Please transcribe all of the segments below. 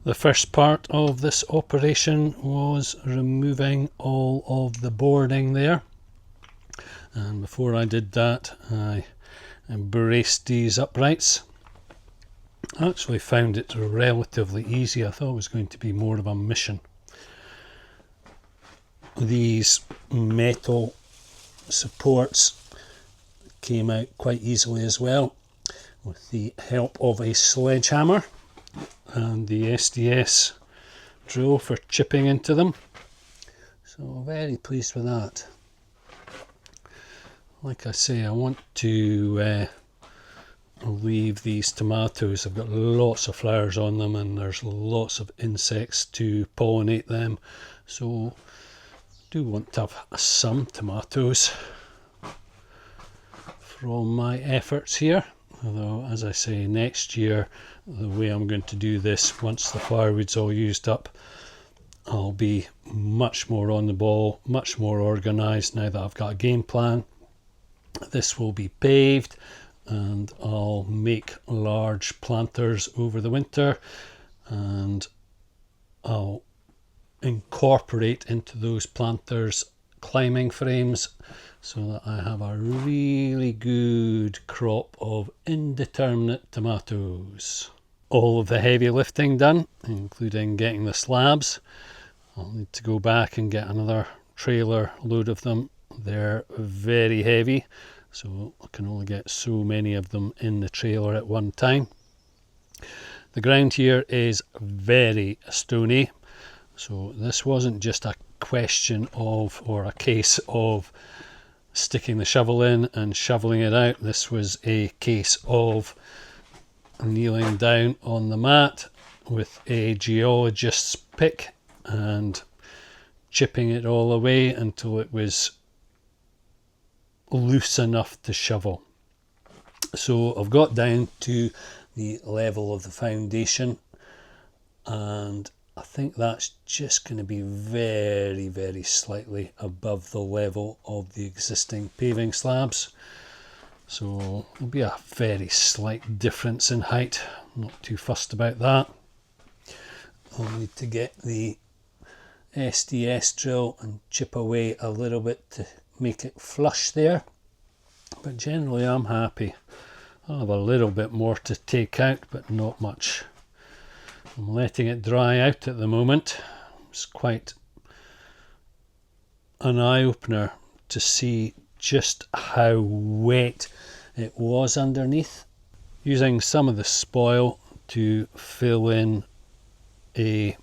The first part of this operation was removing all of the boarding there, and before I did that I braced these uprights. I actually found it relatively easy. I thought it was going to be more of a mission. These metal supports came out quite easily as well with the help of a sledgehammer and the SDS drill for chipping into them. So very pleased with that. Like I say, I want to leave these tomatoes. I've got lots of flowers on them and there's lots of insects to pollinate them, so I do want to have some tomatoes from my efforts here. Although, as I say, next year, the way I'm going to do this, once the firewood's all used up, I'll be much more on the ball, much more organised now that I've got a game plan. This will be paved and I'll make large planters over the winter, and I'll incorporate into those planters climbing frames so that I have a really good crop of indeterminate tomatoes. All of the heavy lifting done, including getting the slabs. I'll need to go back and get another trailer load of them. They're very heavy, so I can only get so many of them in the trailer at one time. The ground here is very stony, so this wasn't just a question of, or a case of, sticking the shovel in and shoveling it out. This was a case of kneeling down on the mat with a geologist's pick and chipping it all away until it was loose enough to shovel. So I've got down to the level of the foundation, and I think that's just going to be very, very slightly above the level of the existing paving slabs. So there'll be a very slight difference in height. I'm not too fussed about that. I'll need to get the SDS drill and chip away a little bit to make it flush there. But generally I'm happy. I'll have a little bit more to take out, but not much. I'm letting it dry out at the moment. It's quite an eye-opener to see just how wet it was underneath. Using some of the spoil to fill in a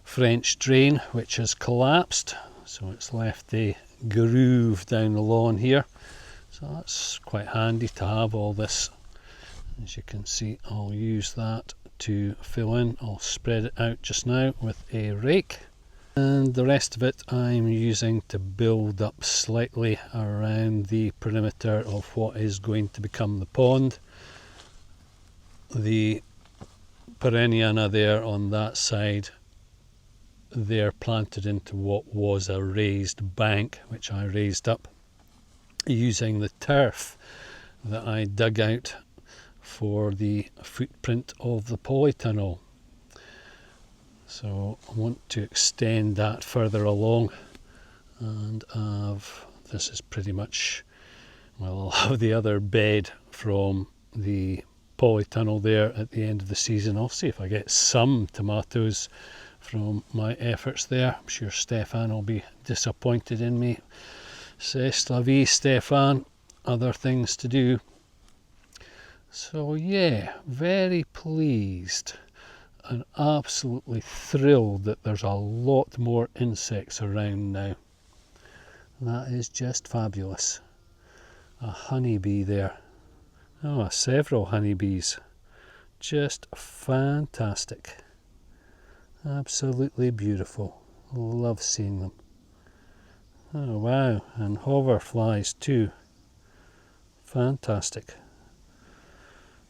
French drain which has collapsed, so it's left a groove down the lawn here. So that's quite handy to have all this. As you can see, I'll use that to fill in. I'll spread it out just now with a rake, and the rest of it I'm using to build up slightly around the perimeter of what is going to become the pond. The perenniana there on that side, they're planted into what was a raised bank, which I raised up using the turf that I dug out for the footprint of the polytunnel. So I want to extend that further along, and this is pretty much, well, I'll have the other bed from the polytunnel there at the end of the season. I'll see if I get some tomatoes from my efforts there. I'm sure Stefan will be disappointed in me. C'est la vie, Stefan. Other things to do. So yeah, very pleased and absolutely thrilled that there's a lot more insects around now. That is just fabulous. A honeybee there. Oh, several honeybees. Just fantastic. Absolutely beautiful. Love seeing them. Oh wow, and hoverflies too. Fantastic.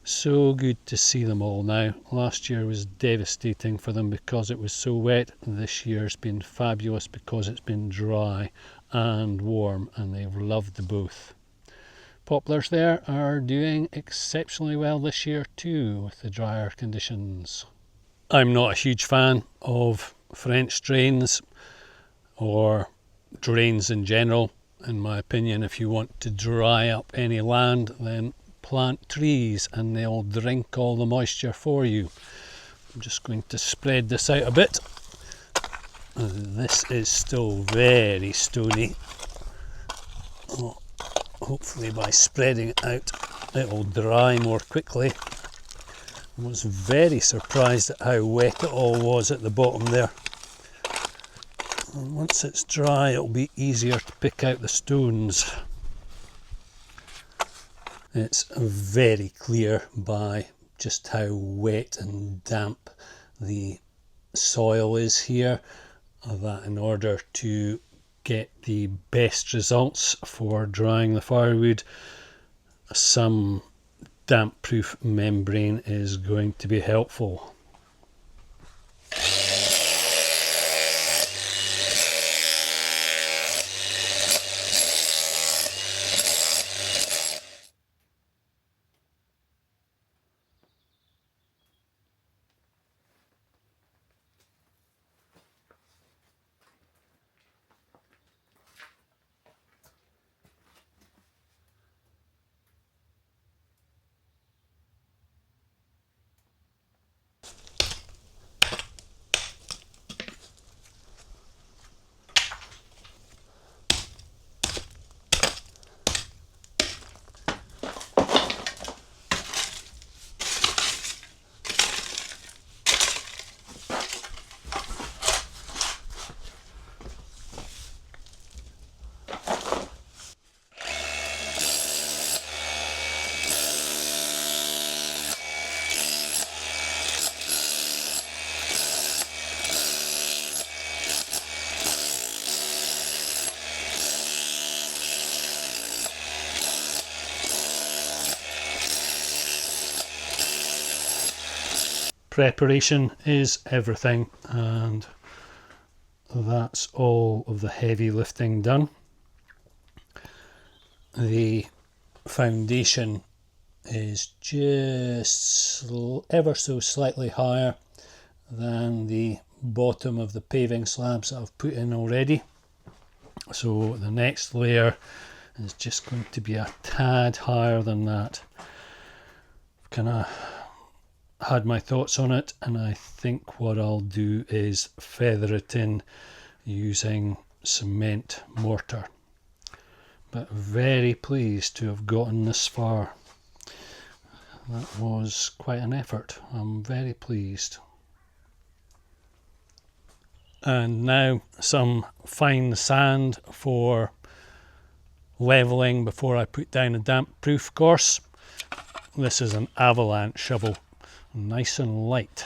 So good to see them all now. Last year was devastating for them because it was so wet. This year's been fabulous because it's been dry and warm, and they've loved both. Poplars there are doing exceptionally well this year too with the drier conditions. I'm not a huge fan of French drains or drains in general. In my opinion, if you want to dry up any land, then plant trees and they'll drink all the moisture for you. I'm just going to spread this out a bit. This is still very stony. Hopefully by spreading it out it will dry more quickly. I was very surprised at how wet it all was at the bottom there. And once it's dry it'll be easier to pick out the stones. It's very clear by just how wet and damp the soil is here that in order to get the best results for drying the firewood, some damp proof membrane is going to be helpful. Preparation is everything, and that's all of the heavy lifting done. The foundation is just ever so slightly higher than the bottom of the paving slabs that I've put in already. So the next layer is just going to be a tad higher than that. I've kind of had my thoughts on it, and I think what I'll do is feather it in using cement mortar. But very pleased to have gotten this far. That was quite an effort. I'm very pleased. And now some fine sand for levelling before I put down a damp proof course. This is an avalanche shovel, nice and light.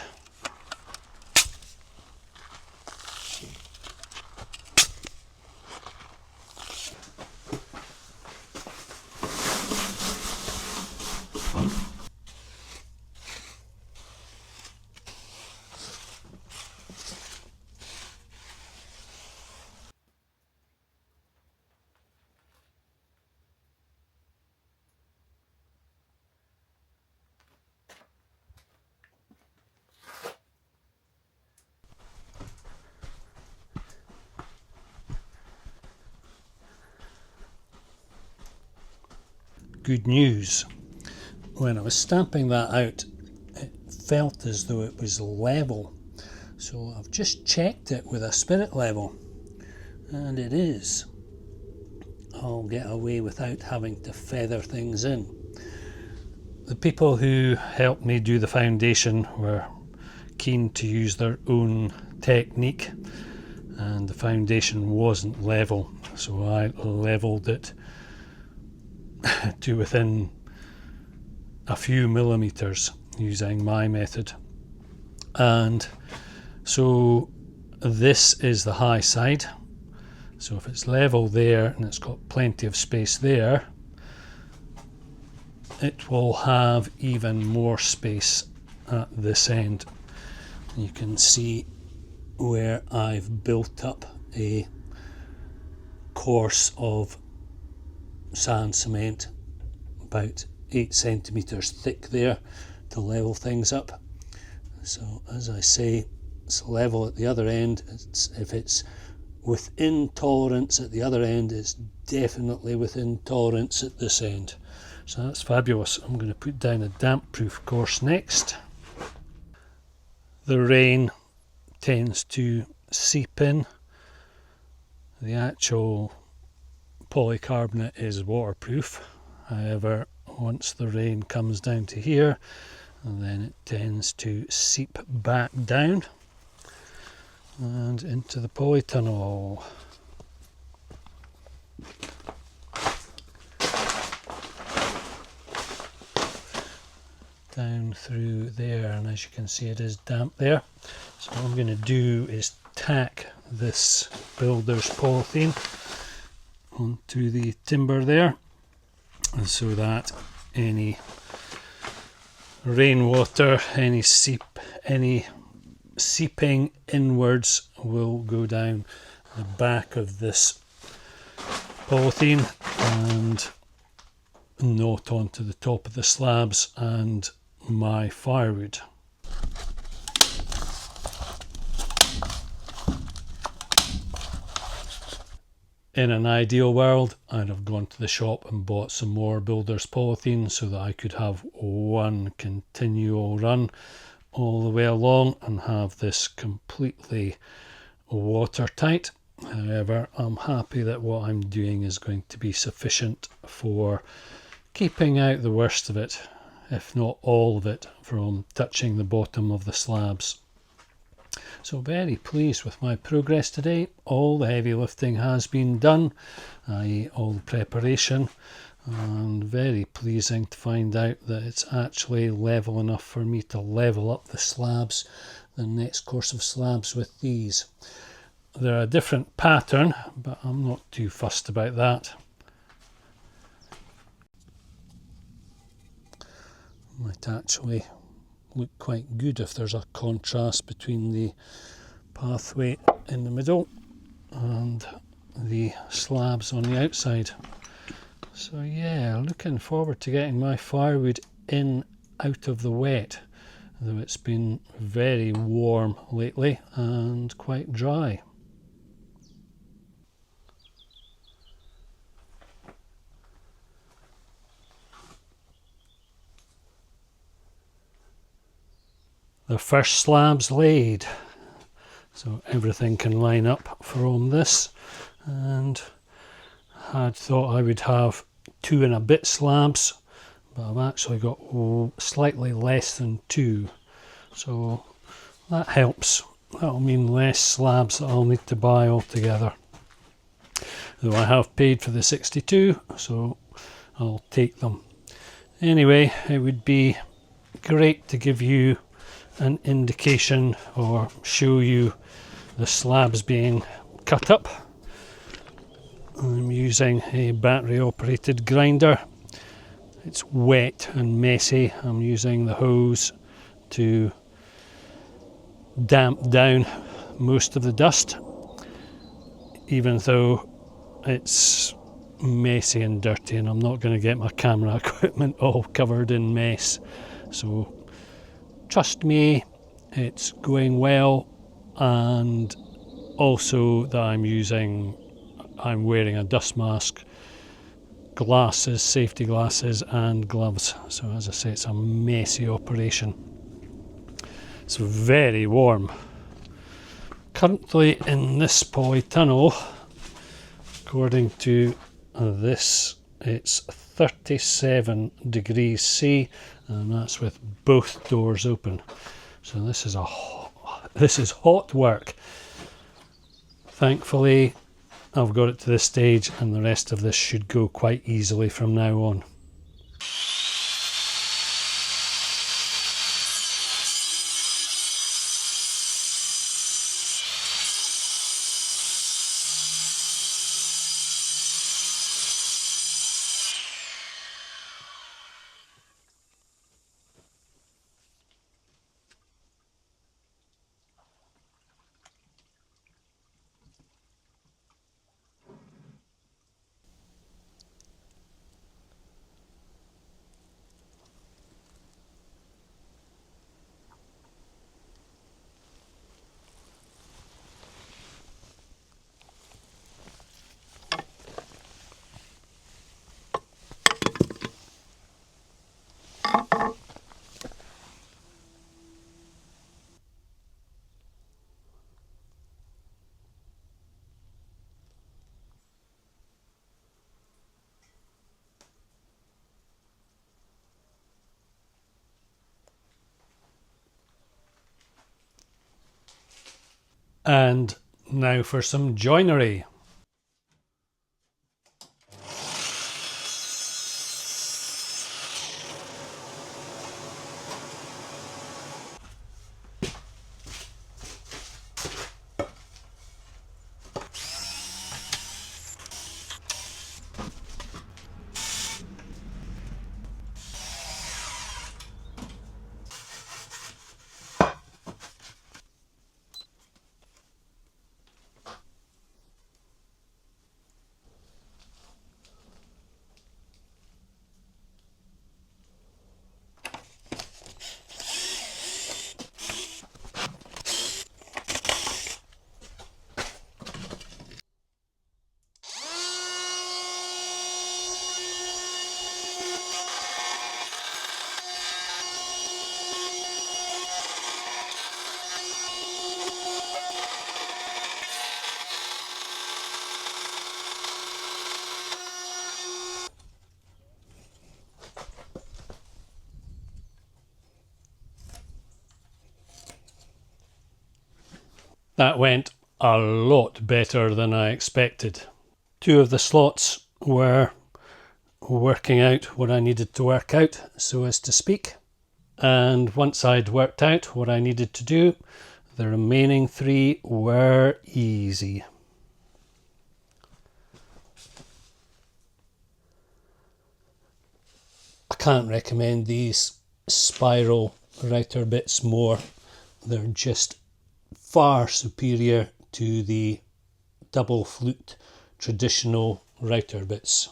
Good news. When I was stamping that out, it felt as though it was level. So I've just checked it with a spirit level, and it is. I'll get away without having to feather things in. The people who helped me do the foundation were keen to use their own technique, and the foundation wasn't level, so I levelled it to within a few millimeters using my method. And so this is the high side, so if it's level there and it's got plenty of space there, it will have even more space at this end. You can see where I've built up a course of sand cement about 8 centimeters thick there to level things up. So as I say, it's level at the other end. If it's within tolerance at the other end, it's definitely within tolerance at this end. So that's fabulous. I'm going to put down a damp proof course next. The rain tends to seep in. The actual polycarbonate is waterproof. However, once the rain comes down to here, then it tends to seep back down and into the polytunnel. Down through there, and as you can see it is damp there. So what I'm going to do is tack this builder's polythene onto the timber there, and so that any rainwater, any seeping inwards will go down the back of this polythene and not onto the top of the slabs and my firewood. In an ideal world, I'd have gone to the shop and bought some more builder's polythene so that I could have one continual run all the way along and have this completely watertight. However, I'm happy that what I'm doing is going to be sufficient for keeping out the worst of it, if not all of it, from touching the bottom of the slabs. So very pleased with my progress today. All the heavy lifting has been done, i.e. all the preparation, and very pleasing to find out that it's actually level enough for me to level up the slabs, the next course of slabs with these. They're a different pattern, but I'm not too fussed about that. Might actually look quite good if there's a contrast between the pathway in the middle and the slabs on the outside. So yeah, looking forward to getting my firewood in out of the wet, though it's been very warm lately and quite dry. The first slabs laid, so everything can line up from this, and had thought I would have 2 and a bit slabs, but I've actually got slightly less than 2, so that helps. That'll mean less slabs that I'll need to buy altogether, though I have paid for the 62, so I'll take them. Anyway, it would be great to give you an indication or show you the slabs being cut up. I'm using a battery operated grinder. It's wet and messy. I'm using the hose to damp down most of the dust, even though it's messy and dirty, and I'm not going to get my camera equipment all covered in mess. So trust me, it's going well, and also that I'm wearing a dust mask, glasses, safety glasses and gloves. So as I say, it's a messy operation. It's very warm. Currently in this polytunnel, according to this, it's 37 degrees C, and that's with both doors open. So this is hot work. Thankfully, I've got it to this stage, and the rest of this should go quite easily from now on. And now for some joinery. That went a lot better than I expected. Two of the slots were working out what I needed to work out, so as to speak. And once I'd worked out what I needed to do, the remaining three were easy. I can't recommend these spiral router bits more. They're just far superior to the double flute traditional router bits.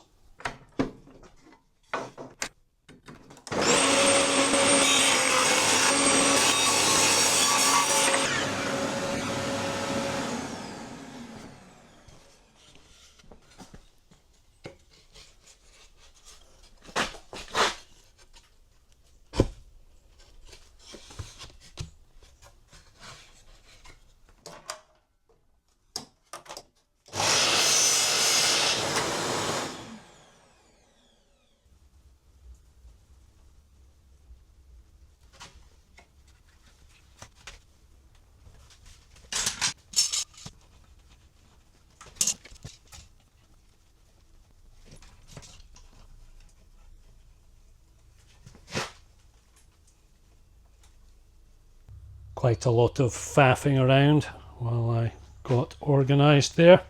Quite a lot of faffing around while I got organised there.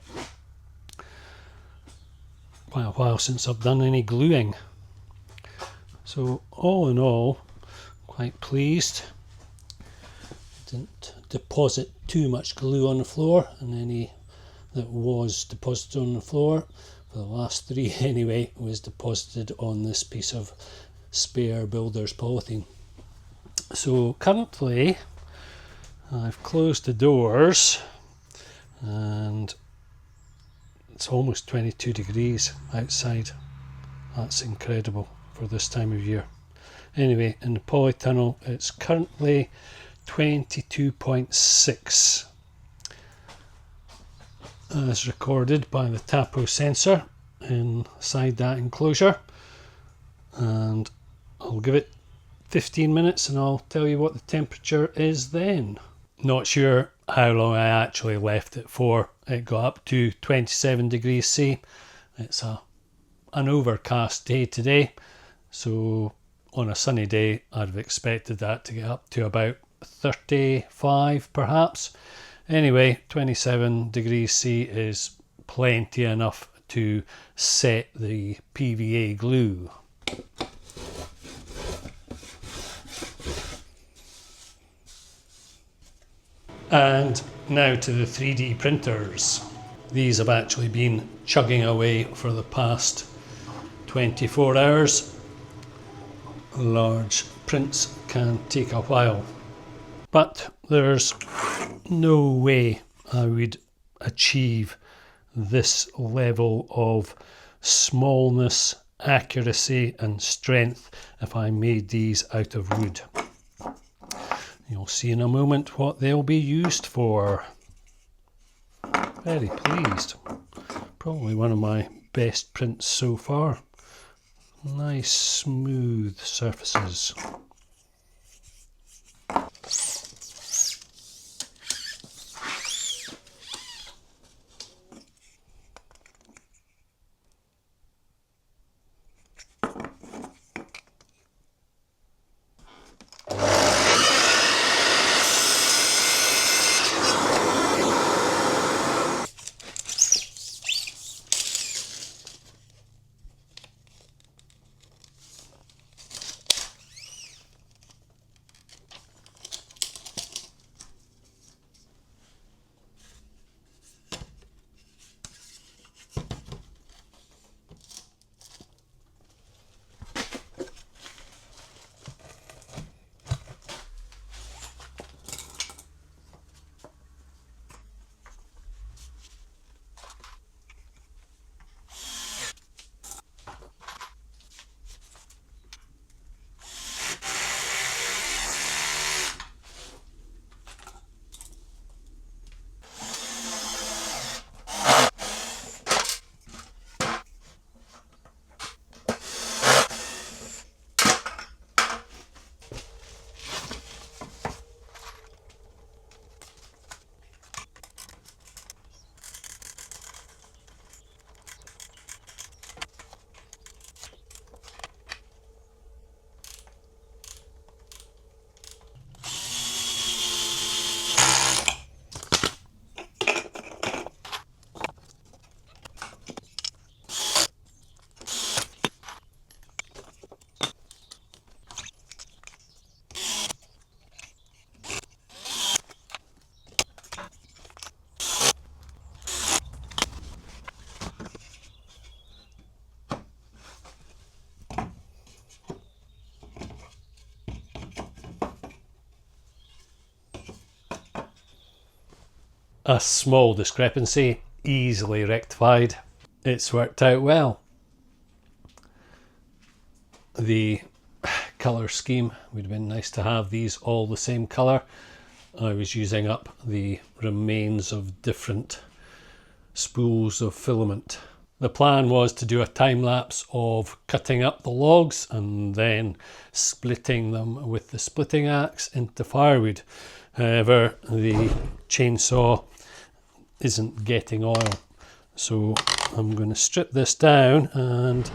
Quite a while since I've done any gluing. So all in all, quite pleased. Didn't deposit too much glue on the floor, and any that was deposited on the floor, for the last three anyway, was deposited on this piece of spare builder's polythene. So currently I've closed the doors and it's almost 22 degrees outside. That's incredible for this time of year. Anyway, in the polytunnel it's currently 22.6 as recorded by the tapo sensor inside that enclosure, and I'll give it 15 minutes and I'll tell you what the temperature is then. Not sure how long I actually left it for. It got up to 27 degrees C. It's an overcast day today, so on a sunny day I'd have expected that to get up to about 35 perhaps. Anyway, 27 degrees C is plenty enough to set the PVA glue. And now to the 3D printers. These have actually been chugging away for the past 24 hours. Large prints can take a while, but there's no way I would achieve this level of smallness, accuracy and strength if I made these out of wood. You'll see in a moment what they'll be used for. Very pleased. Probably one of my best prints so far. Nice smooth surfaces. A small discrepancy, easily rectified. It's worked out well. The colour scheme would have been nice to have these all the same colour. I was using up the remains of different spools of filament. The plan was to do a time lapse of cutting up the logs and then splitting them with the splitting axe into firewood. However, the chainsaw isn't getting oil, so I'm going to strip this down and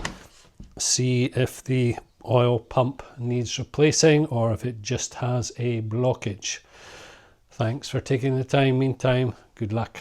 see if the oil pump needs replacing or if it just has a blockage. Thanks for taking the time. Meantime, good luck.